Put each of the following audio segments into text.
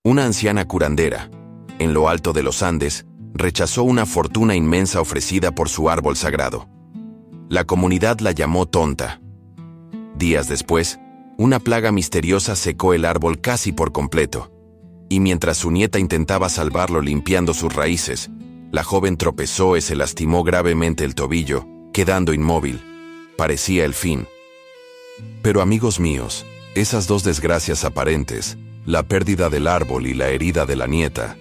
Una anciana curandera, en lo alto de los Andes, rechazó una fortuna inmensa ofrecida por su árbol sagrado. La comunidad la llamó tonta. Días después, una plaga misteriosa secó el árbol casi por completo, y mientras su nieta intentaba salvarlo limpiando sus raíces, la joven tropezó y se lastimó gravemente el tobillo, quedando inmóvil. Parecía el fin. Pero amigos míos, esas dos desgracias aparentes, la pérdida del árbol y la herida de la nieta,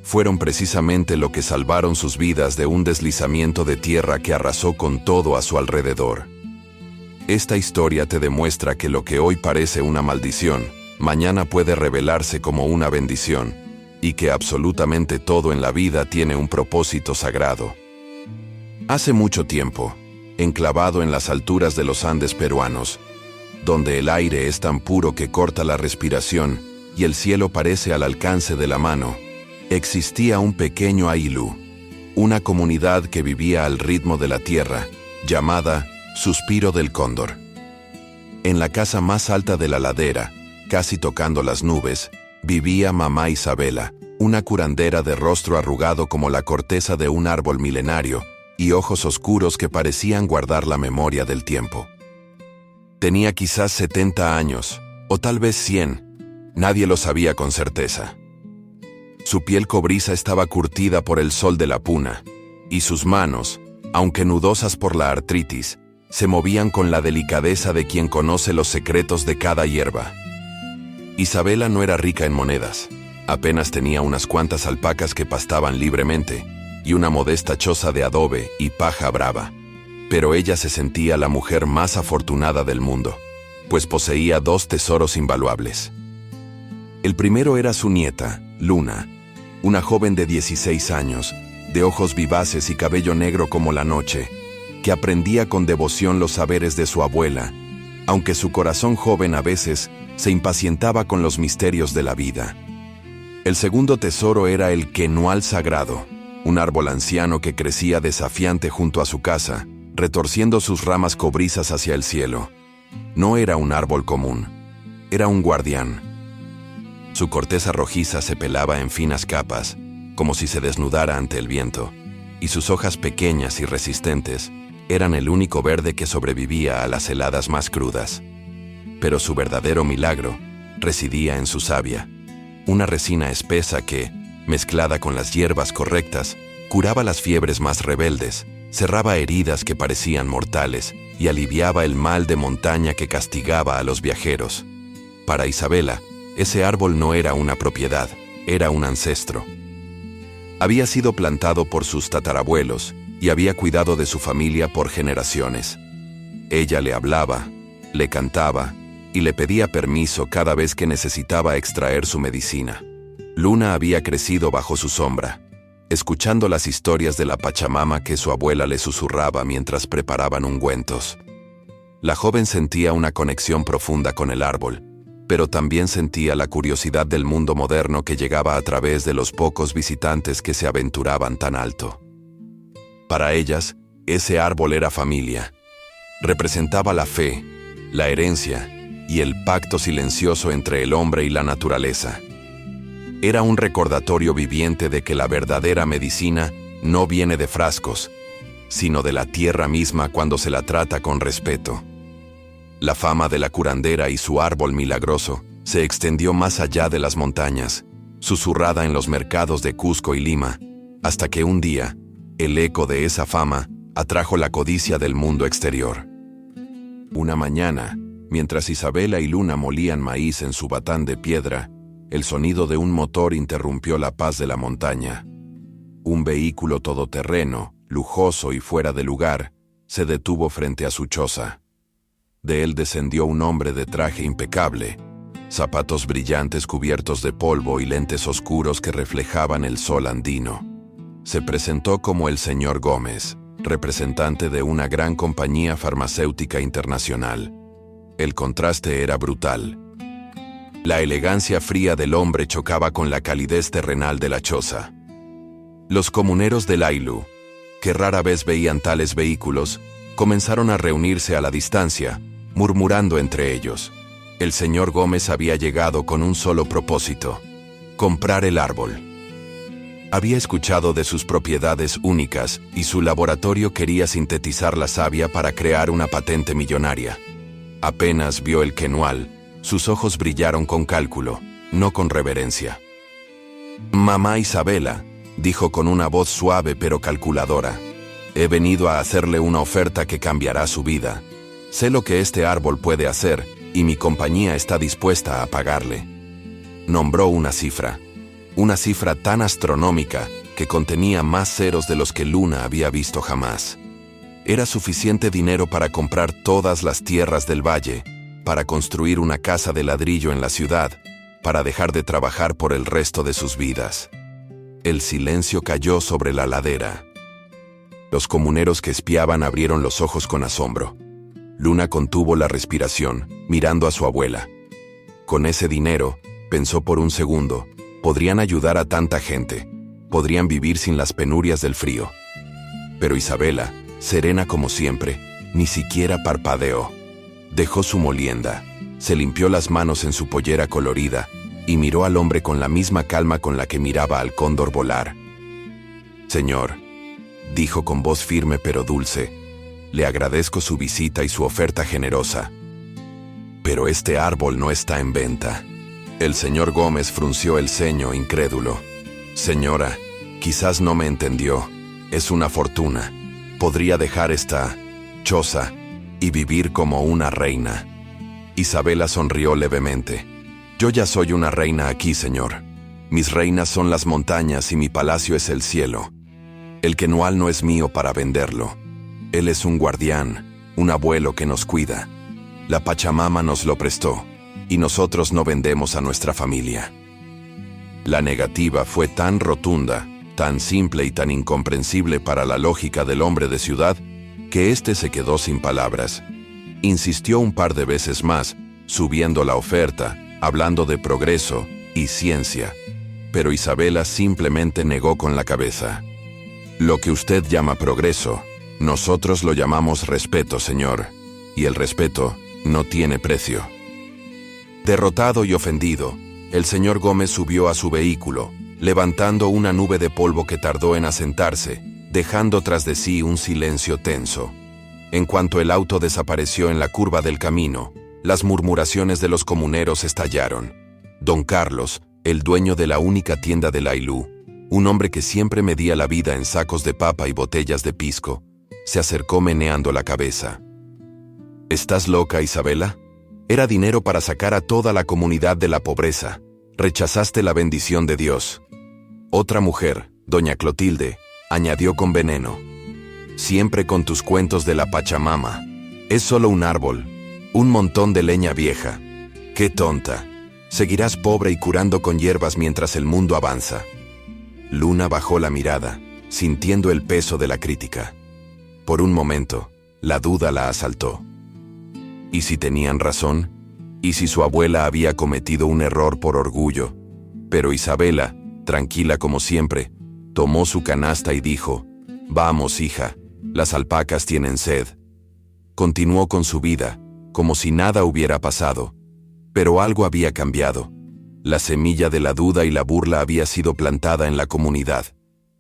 fueron precisamente lo que salvaron sus vidas de un deslizamiento de tierra que arrasó con todo a su alrededor. Esta historia te demuestra que lo que hoy parece una maldición, mañana puede revelarse como una bendición, y que absolutamente todo en la vida tiene un propósito sagrado. Hace mucho tiempo, enclavado en las alturas de los Andes peruanos, donde el aire es tan puro que corta la respiración y el cielo parece al alcance de la mano, existía un pequeño Ayllu, una comunidad que vivía al ritmo de la tierra, llamada Suspiro del Cóndor. En la casa más alta de la ladera, casi tocando las nubes, vivía mamá Isabela, una curandera de rostro arrugado como la corteza de un árbol milenario y ojos oscuros que parecían guardar la memoria del tiempo. Tenía quizás 70 años, o tal vez 100, nadie lo sabía con certeza. Su piel cobriza estaba curtida por el sol de la puna, y sus manos, aunque nudosas por la artritis, se movían con la delicadeza de quien conoce los secretos de cada hierba. Isabela no era rica en monedas, apenas tenía unas cuantas alpacas que pastaban libremente, y una modesta choza de adobe y paja brava. Pero ella se sentía la mujer más afortunada del mundo, pues poseía 2 tesoros invaluables. El primero era su nieta, Luna, una joven de 16 años, de ojos vivaces y cabello negro como la noche, que aprendía con devoción los saberes de su abuela, aunque su corazón joven a veces se impacientaba con los misterios de la vida. El segundo tesoro era el quenual sagrado, un árbol anciano que crecía desafiante junto a su casa, retorciendo sus ramas cobrizas hacia el cielo. No era un árbol común, era un guardián. Su corteza rojiza se pelaba en finas capas, como si se desnudara ante el viento, y sus hojas pequeñas y resistentes eran el único verde que sobrevivía a las heladas más crudas. Pero su verdadero milagro residía en su savia, una resina espesa que, mezclada con las hierbas correctas, curaba las fiebres más rebeldes, cerraba heridas que parecían mortales y aliviaba el mal de montaña que castigaba a los viajeros. Para Isabela, ese árbol no era una propiedad, era un ancestro. Había sido plantado por sus tatarabuelos y había cuidado de su familia por generaciones. Ella le hablaba, le cantaba y le pedía permiso cada vez que necesitaba extraer su medicina. Luna había crecido bajo su sombra, escuchando las historias de la Pachamama que su abuela le susurraba mientras preparaban ungüentos. La joven sentía una conexión profunda con el árbol, pero también sentía la curiosidad del mundo moderno que llegaba a través de los pocos visitantes que se aventuraban tan alto. Para ellas, ese árbol era familia. Representaba la fe, la herencia y el pacto silencioso entre el hombre y la naturaleza. Era un recordatorio viviente de que la verdadera medicina no viene de frascos, sino de la tierra misma cuando se la trata con respeto. La fama de la curandera y su árbol milagroso se extendió más allá de las montañas, susurrada en los mercados de Cusco y Lima, hasta que un día, el eco de esa fama atrajo la codicia del mundo exterior. Una mañana, mientras Isabela y Luna molían maíz en su batán de piedra, el sonido de un motor interrumpió la paz de la montaña. Un vehículo todoterreno, lujoso y fuera de lugar, se detuvo frente a su choza. De él descendió un hombre de traje impecable, zapatos brillantes cubiertos de polvo y lentes oscuros que reflejaban el sol andino. Se presentó como el señor Gómez, representante de una gran compañía farmacéutica internacional. El contraste era brutal. La elegancia fría del hombre chocaba con la calidez terrenal de la choza. Los comuneros del Ayllu, que rara vez veían tales vehículos, comenzaron a reunirse a la distancia, murmurando entre ellos. El señor Gómez había llegado con un solo propósito: Comprar el árbol. Había escuchado de sus propiedades únicas y su laboratorio quería sintetizar la savia para crear una patente millonaria. Apenas vio el quenual, sus ojos brillaron con cálculo, no con reverencia. «Mamá Isabela», dijo con una voz suave pero calculadora, «he venido a hacerle una oferta que cambiará su vida. Sé lo que este árbol puede hacer y mi compañía está dispuesta a pagarle». Nombró una cifra tan astronómica que contenía más ceros de los que Luna había visto jamás. Era suficiente dinero para comprar todas las tierras del valle, para construir una casa de ladrillo en la ciudad, para dejar de trabajar por el resto de sus vidas. El silencio cayó sobre la ladera. Los comuneros que espiaban abrieron los ojos con asombro. Luna contuvo la respiración, mirando a su abuela. Con ese dinero, pensó por un segundo, podrían ayudar a tanta gente, podrían vivir sin las penurias del frío. Pero Isabela, serena como siempre, ni siquiera parpadeó. Dejó su molienda, se limpió las manos en su pollera colorida y miró al hombre con la misma calma con la que miraba al cóndor volar. «Señor», dijo con voz firme pero dulce, «le agradezco su visita y su oferta generosa. Pero este árbol no está en venta». El señor Gómez frunció el ceño, incrédulo. «Señora, quizás no me entendió. Es una fortuna. Podría dejar esta choza y vivir como una reina». Isabela sonrió levemente. «Yo ya soy una reina aquí, señor. Mis reinas son las montañas y mi palacio es el cielo. El quenual no es mío para venderlo. Él es un guardián, un abuelo que nos cuida. La Pachamama nos lo prestó. Y nosotros no vendemos a nuestra familia». La negativa fue tan rotunda, tan simple y tan incomprensible para la lógica del hombre de ciudad, que éste se quedó sin palabras. Insistió un par de veces más, subiendo la oferta, hablando de progreso y ciencia, pero Isabela simplemente negó con la cabeza. «Lo que usted llama progreso, nosotros lo llamamos respeto, señor, y el respeto no tiene precio». Derrotado y ofendido, el señor Gómez subió a su vehículo, levantando una nube de polvo que tardó en asentarse, dejando tras de sí un silencio tenso. En cuanto el auto desapareció en la curva del camino, las murmuraciones de los comuneros estallaron. Don Carlos, el dueño de la única tienda de Lailú, un hombre que siempre medía la vida en sacos de papa y botellas de pisco, se acercó meneando la cabeza. «¿Estás loca, Isabela? Era dinero para sacar a toda la comunidad de la pobreza. Rechazaste la bendición de Dios». Otra mujer, doña Clotilde, añadió con veneno: «Siempre con tus cuentos de la Pachamama. Es solo un árbol, un montón de leña vieja. ¡Qué tonta! Seguirás pobre y curando con hierbas mientras el mundo avanza». Luna bajó la mirada, sintiendo el peso de la crítica. Por un momento, la duda la asaltó. ¿Y si tenían razón? ¿Y si su abuela había cometido un error por orgullo? Pero Isabela, tranquila como siempre, tomó su canasta y dijo: «Vamos, hija, las alpacas tienen sed». Continuó con su vida, como si nada hubiera pasado. Pero algo había cambiado. La semilla de la duda y la burla había sido plantada en la comunidad.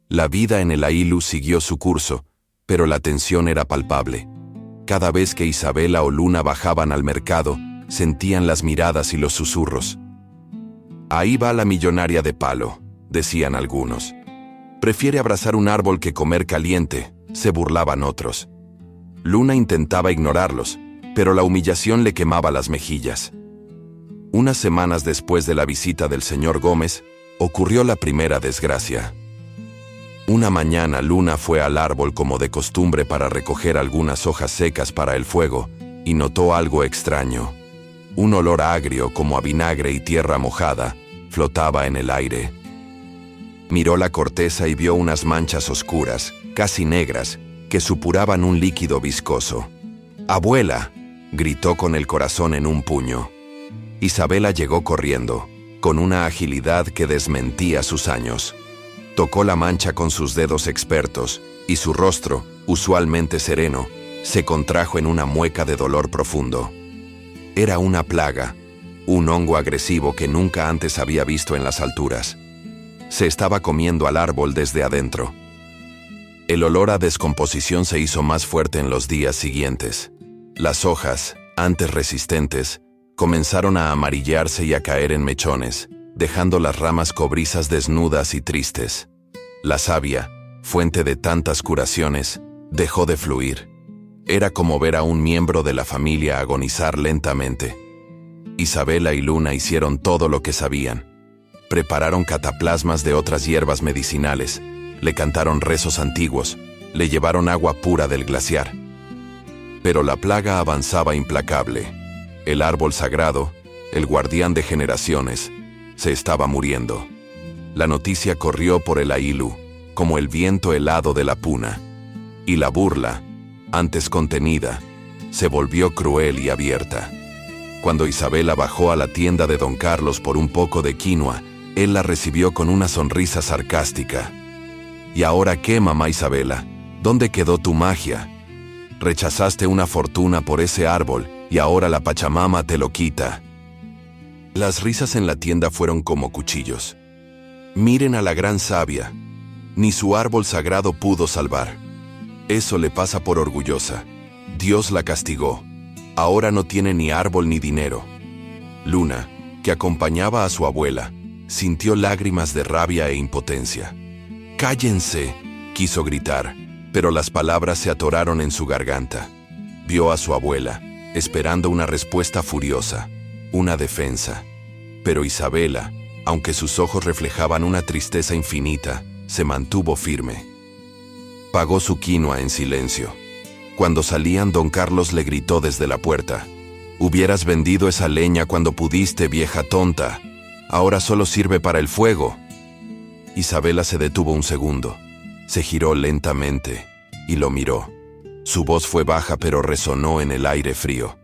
La vida en el Lailú siguió su curso, pero la tensión era palpable. Cada vez que Isabela o Luna bajaban al mercado, sentían las miradas y los susurros. «Ahí va la millonaria de palo», decían algunos. «Prefiere abrazar un árbol que comer caliente», se burlaban otros. Luna intentaba ignorarlos, pero la humillación le quemaba las mejillas. Unas semanas después de la visita del señor Gómez, ocurrió la primera desgracia. Una mañana Luna fue al árbol como de costumbre para recoger algunas hojas secas para el fuego, y notó algo extraño. Un olor agrio como a vinagre y tierra mojada flotaba en el aire. Miró la corteza y vio unas manchas oscuras, casi negras, que supuraban un líquido viscoso. «¡Abuela!», gritó con el corazón en un puño. Isabela llegó corriendo, con una agilidad que desmentía sus años. Tocó la mancha con sus dedos expertos, y su rostro, usualmente sereno, se contrajo en una mueca de dolor profundo. Era una plaga, un hongo agresivo que nunca antes había visto en las alturas. Se estaba comiendo al árbol desde adentro. El olor a descomposición se hizo más fuerte en los días siguientes. Las hojas, antes resistentes, comenzaron a amarillarse y a caer en mechones, dejando las ramas cobrizas desnudas y tristes. La savia, fuente de tantas curaciones, dejó de fluir. Era como ver a un miembro de la familia agonizar lentamente. Isabela y Luna hicieron todo lo que sabían. Prepararon cataplasmas de otras hierbas medicinales, le cantaron rezos antiguos, le llevaron agua pura del glaciar. Pero la plaga avanzaba implacable. El árbol sagrado, el guardián de generaciones, se estaba muriendo. La noticia corrió por el Ailú, como el viento helado de la puna. Y la burla, antes contenida, se volvió cruel y abierta. Cuando Isabela bajó a la tienda de don Carlos por un poco de quinoa, él la recibió con una sonrisa sarcástica. ¿Y ahora qué, mamá Isabela? ¿Dónde quedó tu magia? Rechazaste una fortuna por ese árbol y ahora la Pachamama te lo quita. Las risas en la tienda fueron como cuchillos. Miren a la gran sabia. Ni su árbol sagrado pudo salvar. Eso le pasa por orgullosa. Dios la castigó. Ahora no tiene ni árbol ni dinero. Luna, que acompañaba a su abuela, sintió lágrimas de rabia e impotencia. ¡Cállense!, quiso gritar, pero las palabras se atoraron en su garganta. Vio a su abuela, esperando una respuesta furiosa, una defensa. Pero Isabela, aunque sus ojos reflejaban una tristeza infinita, se mantuvo firme. Pagó su quinoa en silencio. Cuando salían, don Carlos le gritó desde la puerta: «Hubieras vendido esa leña cuando pudiste, vieja tonta. Ahora solo sirve para el fuego». Isabela se detuvo un segundo. Se giró lentamente y lo miró. Su voz fue baja pero resonó en el aire frío.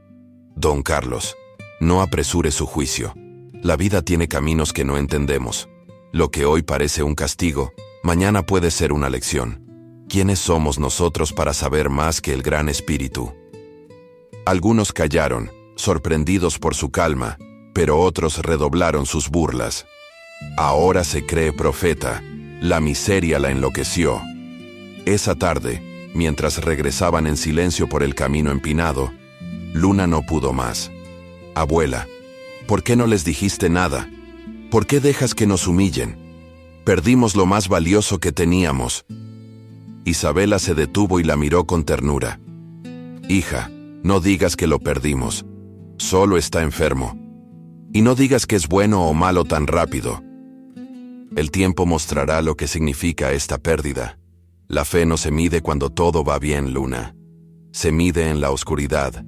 «Don Carlos, no apresure su juicio. La vida tiene caminos que no entendemos. Lo que hoy parece un castigo, mañana puede ser una lección. ¿Quiénes somos nosotros para saber más que el Gran Espíritu?» Algunos callaron, sorprendidos por su calma, pero otros redoblaron sus burlas. «Ahora se cree profeta. La miseria la enloqueció». Esa tarde, mientras regresaban en silencio por el camino empinado, Luna no pudo más. «Abuela, ¿por qué no les dijiste nada? ¿Por qué dejas que nos humillen? Perdimos lo más valioso que teníamos». Isabela se detuvo y la miró con ternura. «Hija, no digas que lo perdimos. Solo está enfermo. Y no digas que es bueno o malo tan rápido. El tiempo mostrará lo que significa esta pérdida. La fe no se mide cuando todo va bien, Luna. Se mide en la oscuridad,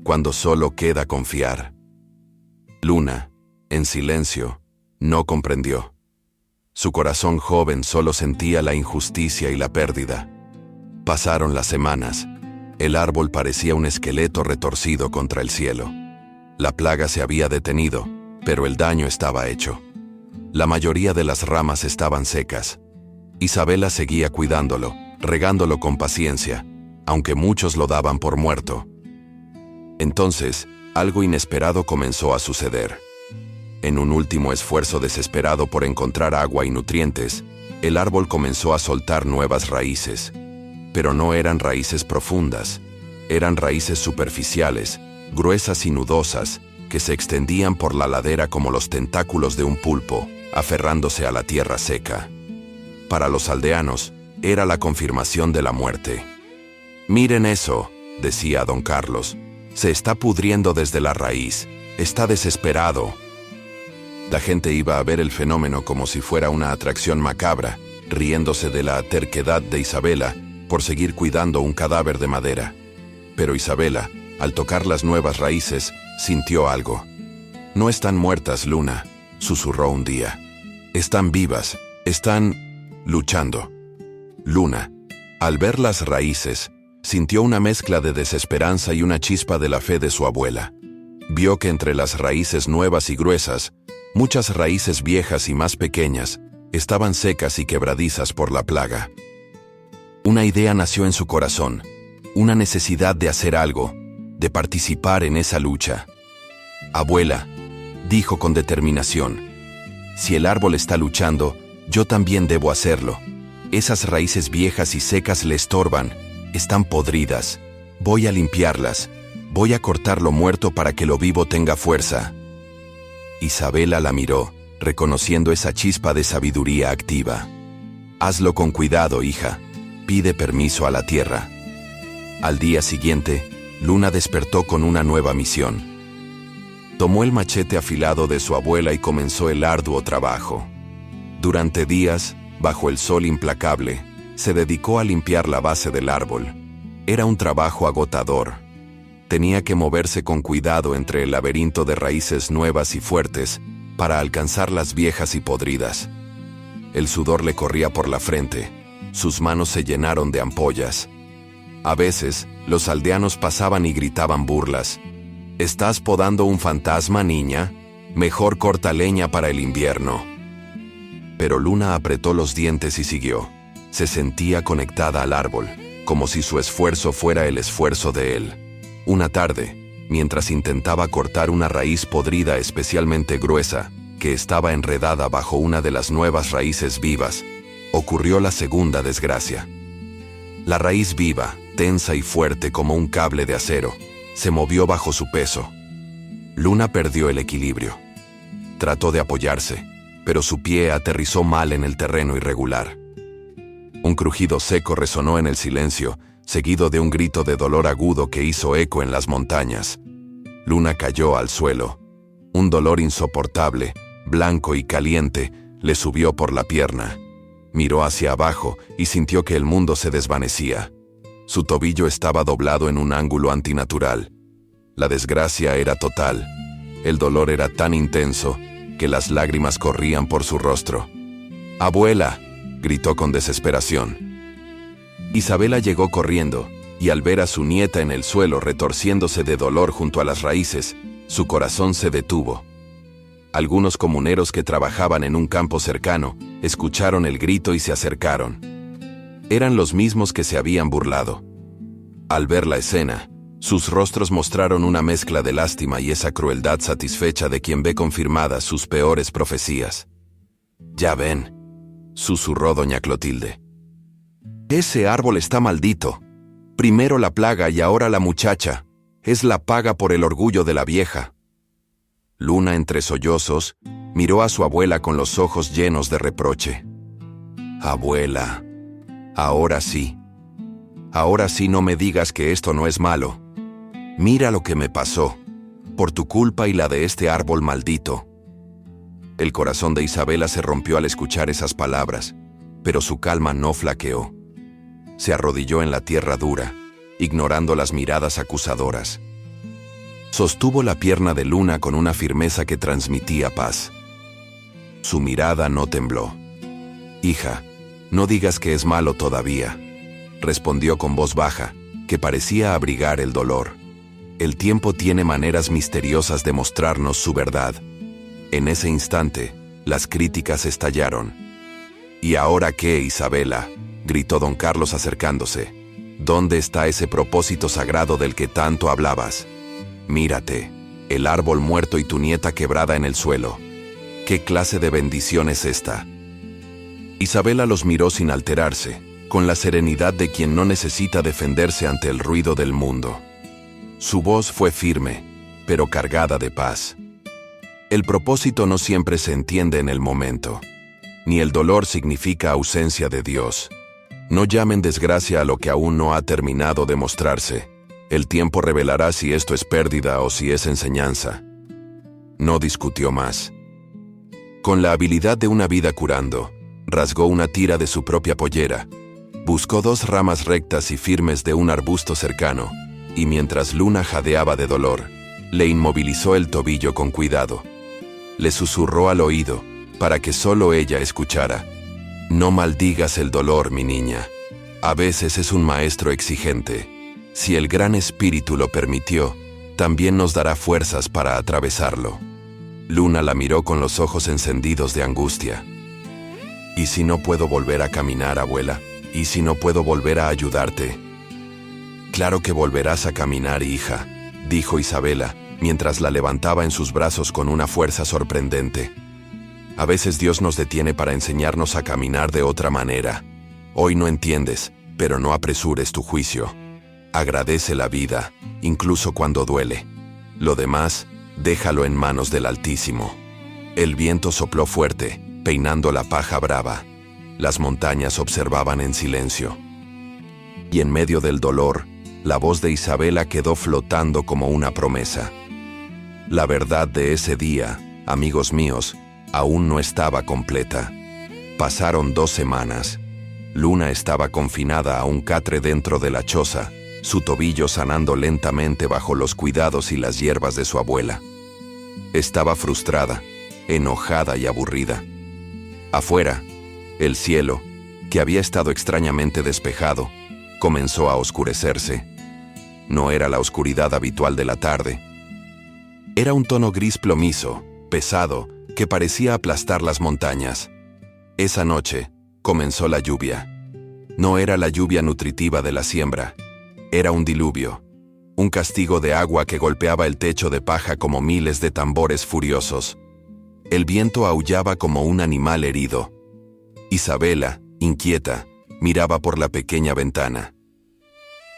cuando solo queda confiar». Luna, en silencio, no comprendió. Su corazón joven solo sentía la injusticia y la pérdida. Pasaron las semanas. El árbol parecía un esqueleto retorcido contra el cielo. La plaga se había detenido, pero el daño estaba hecho. La mayoría de las ramas estaban secas. Isabela seguía cuidándolo, regándolo con paciencia, aunque muchos lo daban por muerto. Entonces, algo inesperado comenzó a suceder. En un último esfuerzo desesperado por encontrar agua y nutrientes, el árbol comenzó a soltar nuevas raíces. Pero no eran raíces profundas, eran raíces superficiales, gruesas y nudosas, que se extendían por la ladera como los tentáculos de un pulpo, aferrándose a la tierra seca. Para los aldeanos, era la confirmación de la muerte. «Miren eso», decía don Carlos, «se está pudriendo desde la raíz, está desesperado». La gente iba a ver el fenómeno como si fuera una atracción macabra, riéndose de la terquedad de Isabela por seguir cuidando un cadáver de madera. Pero Isabela, al tocar las nuevas raíces, sintió algo. «No están muertas, Luna», susurró un día. «Están vivas, están luchando». Luna, al ver las raíces, sintió una mezcla de desesperanza y una chispa de la fe de su abuela. Vio que entre las raíces nuevas y gruesas, muchas raíces viejas y más pequeñas estaban secas y quebradizas por la plaga. Una idea nació en su corazón, una necesidad de hacer algo, de participar en esa lucha. «Abuela, dijo con determinación. Si el árbol está luchando, yo también debo hacerlo. Esas raíces viejas y secas le estorban, están podridas. Voy a limpiarlas, voy a cortar lo muerto para que lo vivo tenga fuerza. Isabela la miró, reconociendo esa chispa de sabiduría activa. Hazlo con cuidado, hija. Pide permiso a la tierra. Al día siguiente, Luna despertó con una nueva misión. Tomó el machete afilado de su abuela y comenzó el arduo trabajo. Durante días, bajo el sol implacable, se dedicó a limpiar la base del árbol. Era un trabajo agotador. Tenía que moverse con cuidado entre el laberinto de raíces nuevas y fuertes para alcanzar las viejas y podridas. El sudor le corría por la frente, sus manos se llenaron de ampollas. A veces, los aldeanos pasaban y gritaban burlas. ¿Estás podando un fantasma, niña? Mejor corta leña para el invierno. Pero Luna apretó los dientes y siguió. Se sentía conectada al árbol, como si su esfuerzo fuera el esfuerzo de él. Una tarde, mientras intentaba cortar una raíz podrida especialmente gruesa, que estaba enredada bajo una de las nuevas raíces vivas, ocurrió la segunda desgracia. La raíz viva, tensa y fuerte como un cable de acero, se movió bajo su peso. Luna perdió el equilibrio. Trató de apoyarse, pero su pie aterrizó mal en el terreno irregular. Un crujido seco resonó en el silencio, seguido de un grito de dolor agudo que hizo eco en las montañas. Luna cayó al suelo. Un dolor insoportable, blanco y caliente, le subió por la pierna. Miró hacia abajo y sintió que el mundo se desvanecía. Su tobillo estaba doblado en un ángulo antinatural. La desgracia era total. El dolor era tan intenso que las lágrimas corrían por su rostro. «¡Abuela!», gritó con desesperación. Isabela llegó corriendo, y al ver a su nieta en el suelo retorciéndose de dolor junto a las raíces, su corazón se detuvo. Algunos comuneros que trabajaban en un campo cercano escucharon el grito y se acercaron. Eran los mismos que se habían burlado. Al ver la escena, sus rostros mostraron una mezcla de lástima y esa crueldad satisfecha de quien ve confirmadas sus peores profecías. «Ya ven», susurró doña Clotilde. «Ese árbol está maldito. Primero la plaga y ahora la muchacha. Es la paga por el orgullo de la vieja». Luna, entre sollozos, miró a su abuela con los ojos llenos de reproche. «Abuela, ahora sí. Ahora sí no me digas que esto no es malo. Mira lo que me pasó, por tu culpa y la de este árbol maldito». El corazón de Isabela se rompió al escuchar esas palabras, pero su calma no flaqueó. Se arrodilló en la tierra dura, ignorando las miradas acusadoras. Sostuvo la pierna de Luna con una firmeza que transmitía paz. Su mirada no tembló. «Hija, no digas que es malo todavía», respondió con voz baja, que parecía abrigar el dolor. «El tiempo tiene maneras misteriosas de mostrarnos su verdad». En ese instante, las críticas estallaron. «¿Y ahora qué, Isabela?», gritó don Carlos acercándose. «¿Dónde está ese propósito sagrado del que tanto hablabas? Mírate, el árbol muerto y tu nieta quebrada en el suelo. ¿Qué clase de bendición es esta?». Isabela los miró sin alterarse, con la serenidad de quien no necesita defenderse ante el ruido del mundo. Su voz fue firme, pero cargada de paz. El propósito no siempre se entiende en el momento, ni el dolor significa ausencia de Dios. No llamen desgracia a lo que aún no ha terminado de mostrarse. El tiempo revelará si esto es pérdida o si es enseñanza. No discutió más. Con la habilidad de una vida curando, rasgó una tira de su propia pollera, buscó 2 ramas rectas y firmes de un arbusto cercano, y mientras Luna jadeaba de dolor, le inmovilizó el tobillo con cuidado. Le susurró al oído, para que solo ella escuchara: «No maldigas el dolor, mi niña. A veces es un maestro exigente. Si el Gran Espíritu lo permitió, también nos dará fuerzas para atravesarlo». Luna la miró con los ojos encendidos de angustia. «¿Y si no puedo volver a caminar, abuela? ¿Y si no puedo volver a ayudarte?». «Claro que volverás a caminar, hija», dijo Isabela, mientras la levantaba en sus brazos con una fuerza sorprendente. A veces Dios nos detiene para enseñarnos a caminar de otra manera. Hoy no entiendes, pero no apresures tu juicio. Agradece la vida, incluso cuando duele. Lo demás, déjalo en manos del Altísimo. El viento sopló fuerte, peinando la paja brava. Las montañas observaban en silencio. Y en medio del dolor, la voz de Isabela quedó flotando como una promesa. La verdad de ese día, amigos míos, aún no estaba completa. Pasaron 2 semanas. Luna estaba confinada a un catre dentro de la choza, su tobillo sanando lentamente bajo los cuidados y las hierbas de su abuela. Estaba frustrada, enojada y aburrida. Afuera, el cielo, que había estado extrañamente despejado, comenzó a oscurecerse. No era la oscuridad habitual de la tarde. Era un tono gris plomizo, pesado, que parecía aplastar las montañas. Esa noche, comenzó la lluvia. No era la lluvia nutritiva de la siembra. Era un diluvio. Un castigo de agua que golpeaba el techo de paja como miles de tambores furiosos. El viento aullaba como un animal herido. Isabela, inquieta, miraba por la pequeña ventana.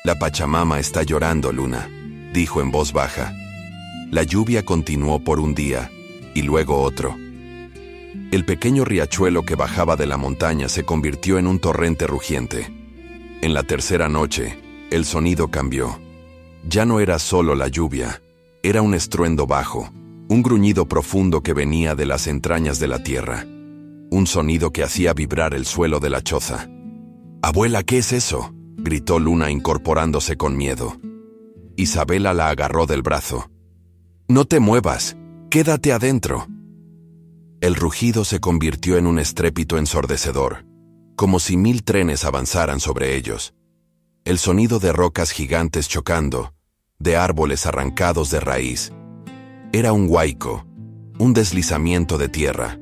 «La Pachamama está llorando, Luna», dijo en voz baja. La lluvia continuó por un día, y luego otro. El pequeño riachuelo que bajaba de la montaña se convirtió en un torrente rugiente. En la tercera noche, el sonido cambió. Ya no era solo la lluvia, era un estruendo bajo, un gruñido profundo que venía de las entrañas de la tierra. Un sonido que hacía vibrar el suelo de la choza. «Abuela, ¿qué es eso?», gritó Luna incorporándose con miedo. Isabela la agarró del brazo. «No te muevas, quédate adentro». El rugido se convirtió en un estrépito ensordecedor, como si 1000 trenes avanzaran sobre ellos. El sonido de rocas gigantes chocando, de árboles arrancados de raíz. Era un huaico, un deslizamiento de tierra.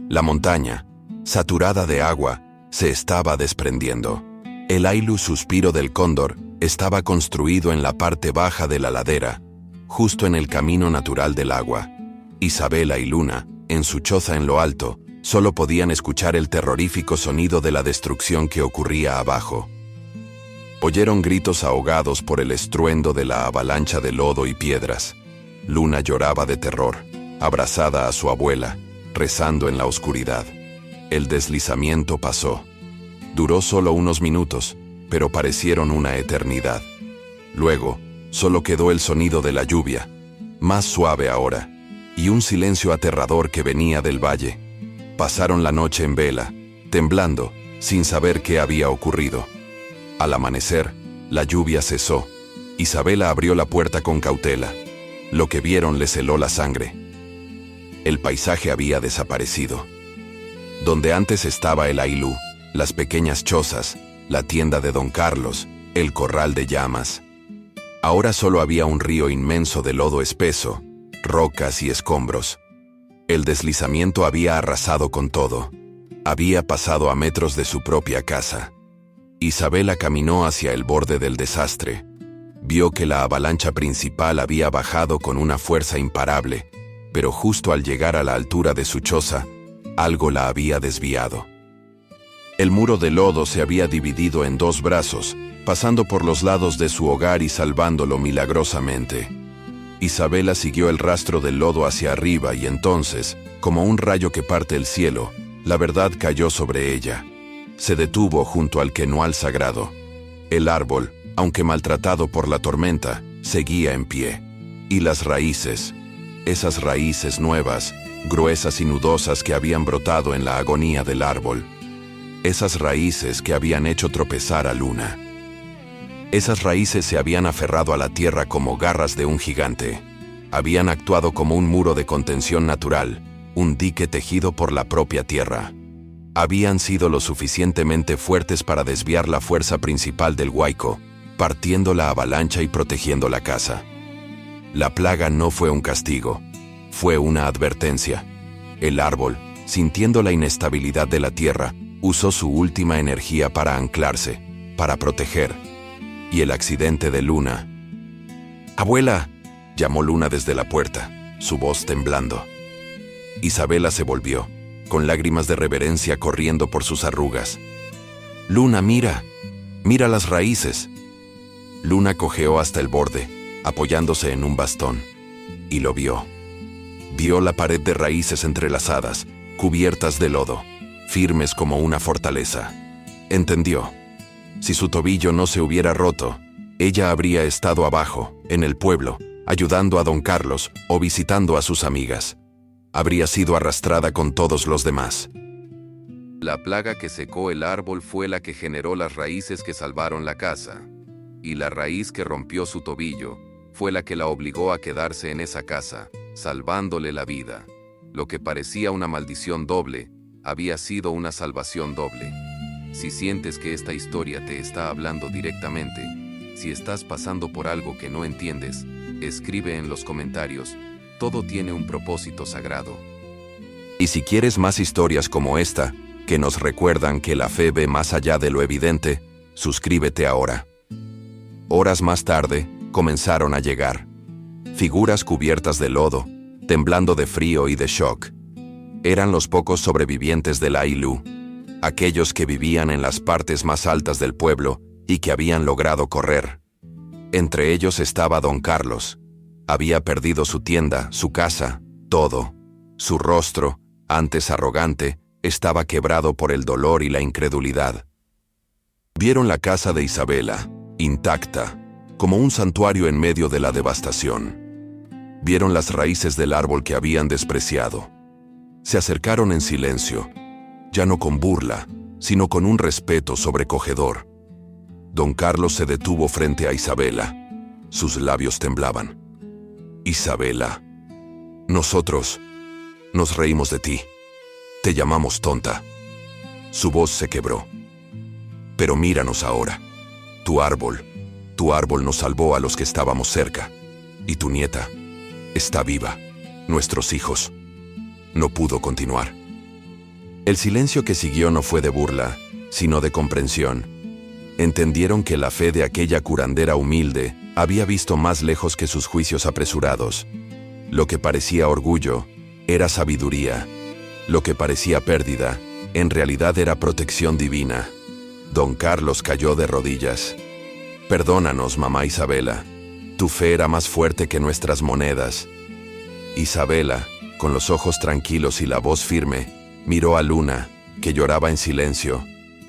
La montaña, saturada de agua, se estaba desprendiendo. El ailu suspiro del cóndor estaba construido en la parte baja de la ladera, justo en el camino natural del agua. Isabela y Luna, en su choza en lo alto, solo podían escuchar el terrorífico sonido de la destrucción que ocurría abajo. Oyeron gritos ahogados por el estruendo de la avalancha de lodo y piedras. Luna lloraba de terror, abrazada a su abuela, rezando en la oscuridad. El deslizamiento pasó. Duró solo unos minutos, pero parecieron una eternidad. Luego, solo quedó el sonido de la lluvia, más suave ahora, y un silencio aterrador que venía del valle. Pasaron la noche en vela, temblando, sin saber qué había ocurrido. Al amanecer, la lluvia cesó. Isabela abrió la puerta con cautela. Lo que vieron les heló la sangre. El paisaje había desaparecido. Donde antes estaba el ailú, las pequeñas chozas, la tienda de Don Carlos, el corral de llamas. Ahora solo había un río inmenso de lodo espeso, rocas y escombros. El deslizamiento había arrasado con todo. Había pasado a metros de su propia casa. Isabela caminó hacia el borde del desastre. Vio que la avalancha principal había bajado con una fuerza imparable, pero justo al llegar a la altura de su choza, algo la había desviado. El muro de lodo se había dividido en 2 brazos, pasando por los lados de su hogar y salvándolo milagrosamente. Isabela siguió el rastro del lodo hacia arriba y entonces, como un rayo que parte el cielo, la verdad cayó sobre ella. Se detuvo junto al quenual sagrado. El árbol, aunque maltratado por la tormenta, seguía en pie. Y las raíces, esas raíces nuevas, gruesas y nudosas que habían brotado en la agonía del árbol. Esas raíces que habían hecho tropezar a Luna. Esas raíces se habían aferrado a la tierra como garras de un gigante. Habían actuado como un muro de contención natural, un dique tejido por la propia tierra. Habían sido lo suficientemente fuertes para desviar la fuerza principal del huaico, partiendo la avalancha y protegiendo la casa. La plaga no fue un castigo, fue una advertencia. El árbol, sintiendo la inestabilidad de la tierra, usó su última energía para anclarse, para proteger. Y el accidente de Luna. «Abuela, llamó Luna desde la puerta, su voz temblando. Isabela se volvió, con lágrimas de reverencia corriendo por sus arrugas. «Luna, mira, mira las raíces». Luna cojeó hasta el borde, apoyándose en un bastón, y lo vio. Vio la pared de raíces entrelazadas, cubiertas de lodo, firmes como una fortaleza. Entendió. Si su tobillo no se hubiera roto, ella habría estado abajo, en el pueblo, ayudando a don Carlos o visitando a sus amigas. Habría sido arrastrada con todos los demás. La plaga que secó el árbol fue la que generó las raíces que salvaron la casa. Y la raíz que rompió su tobillo fue la que la obligó a quedarse en esa casa, salvándole la vida. Lo que parecía una maldición doble, había sido una salvación doble. Si sientes que esta historia te está hablando directamente, si estás pasando por algo que no entiendes, escribe en los comentarios. Todo tiene un propósito sagrado. Y si quieres más historias como esta, que nos recuerdan que la fe ve más allá de lo evidente, suscríbete ahora. Horas más tarde, comenzaron a llegar. Figuras cubiertas de lodo, temblando de frío y de shock. Eran los pocos sobrevivientes del Ailú, aquellos que vivían en las partes más altas del pueblo y que habían logrado correr. Entre ellos estaba don Carlos. Había perdido su tienda, su casa, todo. Su rostro, antes arrogante, estaba quebrado por el dolor y la incredulidad. Vieron la casa de Isabela, intacta, como un santuario en medio de la devastación. Vieron las raíces del árbol que habían despreciado. Se acercaron en silencio, ya no con burla, sino con un respeto sobrecogedor. Don Carlos se detuvo frente a Isabela. Sus labios temblaban. «Isabela, nosotros nos reímos de ti. Te llamamos tonta». Su voz se quebró. «Pero míranos ahora. Tu árbol nos salvó a los que estábamos cerca. Y tu nieta está viva. Nuestros hijos». No pudo continuar. El silencio que siguió no fue de burla, sino de comprensión. Entendieron que la fe de aquella curandera humilde había visto más lejos que sus juicios apresurados. Lo que parecía orgullo era sabiduría. Lo que parecía pérdida, en realidad era protección divina. Don Carlos cayó de rodillas. «Perdónanos, mamá Isabela. Tu fe era más fuerte que nuestras monedas». Isabela, con los ojos tranquilos y la voz firme, miró a Luna, que lloraba en silencio,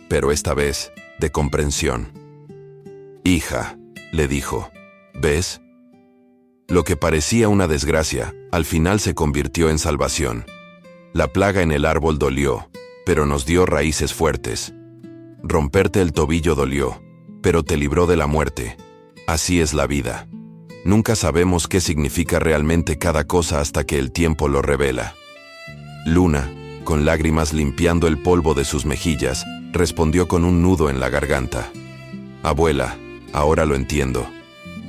pero esta vez de comprensión. «Hija», le dijo, «¿ves? Lo que parecía una desgracia, al final se convirtió en salvación. La plaga en el árbol dolió, pero nos dio raíces fuertes. Romperte el tobillo dolió, pero te libró de la muerte. Así es la vida. Nunca sabemos qué significa realmente cada cosa hasta que el tiempo lo revela». Luna, con lágrimas limpiando el polvo de sus mejillas, respondió con un nudo en la garganta. «Abuela, ahora lo entiendo.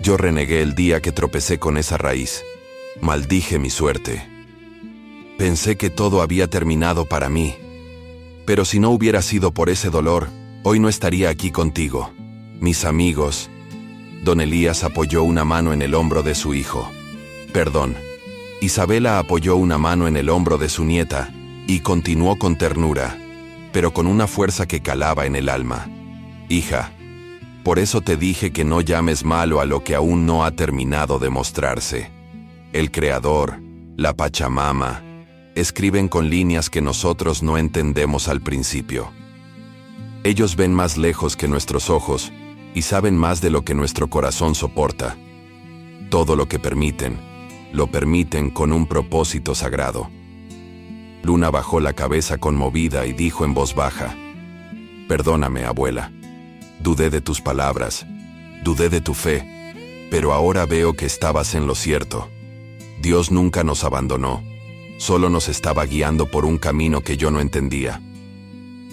Yo renegué el día que tropecé con esa raíz. Maldije mi suerte. Pensé que todo había terminado para mí. Pero si no hubiera sido por ese dolor, hoy no estaría aquí contigo. Mis amigos». Don Elías apoyó una mano en el hombro de su hijo. «Perdón». Isabela apoyó una mano en el hombro de su nieta y continuó con ternura, pero con una fuerza que calaba en el alma. «Hija, por eso te dije que no llames malo a lo que aún no ha terminado de mostrarse. El Creador, la Pachamama, escriben con líneas que nosotros no entendemos al principio. Ellos ven más lejos que nuestros ojos y saben más de lo que nuestro corazón soporta. Todo lo que permiten, lo permiten con un propósito sagrado». Luna bajó la cabeza conmovida y dijo en voz baja: «Perdóname, abuela. Dudé de tus palabras, dudé de tu fe, pero ahora veo que estabas en lo cierto. Dios nunca nos abandonó, solo nos estaba guiando por un camino que yo no entendía».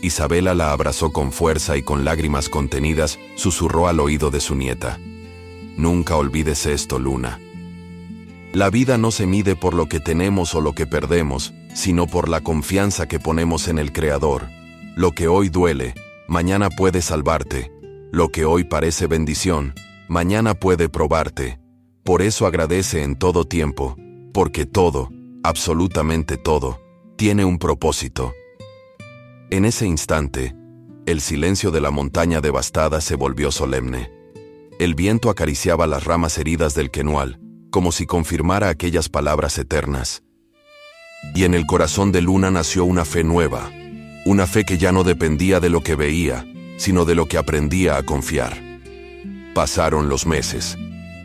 Isabela la abrazó con fuerza y con lágrimas contenidas susurró al oído de su nieta: «Nunca olvides esto, Luna. La vida no se mide por lo que tenemos o lo que perdemos, sino por la confianza que ponemos en el Creador. Lo que hoy duele, mañana puede salvarte. Lo que hoy parece bendición, mañana puede probarte. Por eso agradece en todo tiempo, porque todo, absolutamente todo, tiene un propósito. En ese instante, el silencio de la montaña devastada se volvió solemne. El viento acariciaba las ramas heridas del quenual, como si confirmara aquellas palabras eternas. Y en el corazón de Luna nació una fe nueva, una fe que ya no dependía de lo que veía, sino de lo que aprendía a confiar. Pasaron los meses.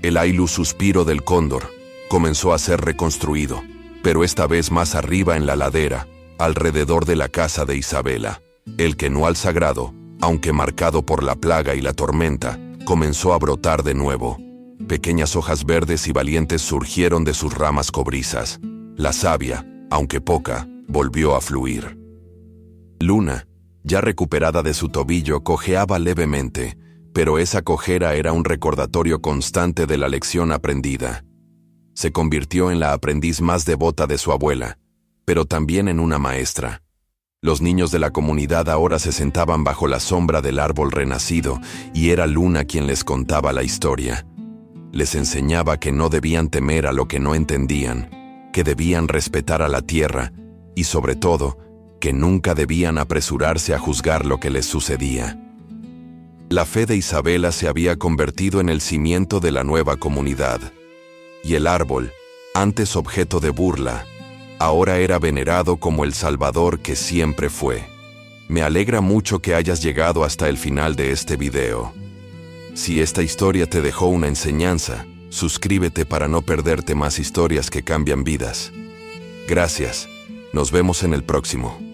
El Ailu suspiro del cóndor comenzó a ser reconstruido, pero esta vez más arriba en la ladera, alrededor de la casa de Isabela. El quenual sagrado, aunque marcado por la plaga y la tormenta, comenzó a brotar de nuevo. Pequeñas hojas verdes y valientes surgieron de sus ramas cobrizas. La savia, aunque poca, volvió a fluir. Luna, ya recuperada de su tobillo, cojeaba levemente, pero esa cojera era un recordatorio constante de la lección aprendida. Se convirtió en la aprendiz más devota de su abuela, pero también en una maestra. Los niños de la comunidad ahora se sentaban bajo la sombra del árbol renacido y era Luna quien les contaba la historia. Les enseñaba que no debían temer a lo que no entendían, que debían respetar a la tierra y, sobre todo, que nunca debían apresurarse a juzgar lo que les sucedía. La fe de Isabela se había convertido en el cimiento de la nueva comunidad, y el árbol, antes objeto de burla, ahora era venerado como el Salvador que siempre fue. Me alegra mucho que hayas llegado hasta el final de este video. Si esta historia te dejó una enseñanza, suscríbete para no perderte más historias que cambian vidas. Gracias. Nos vemos en el próximo.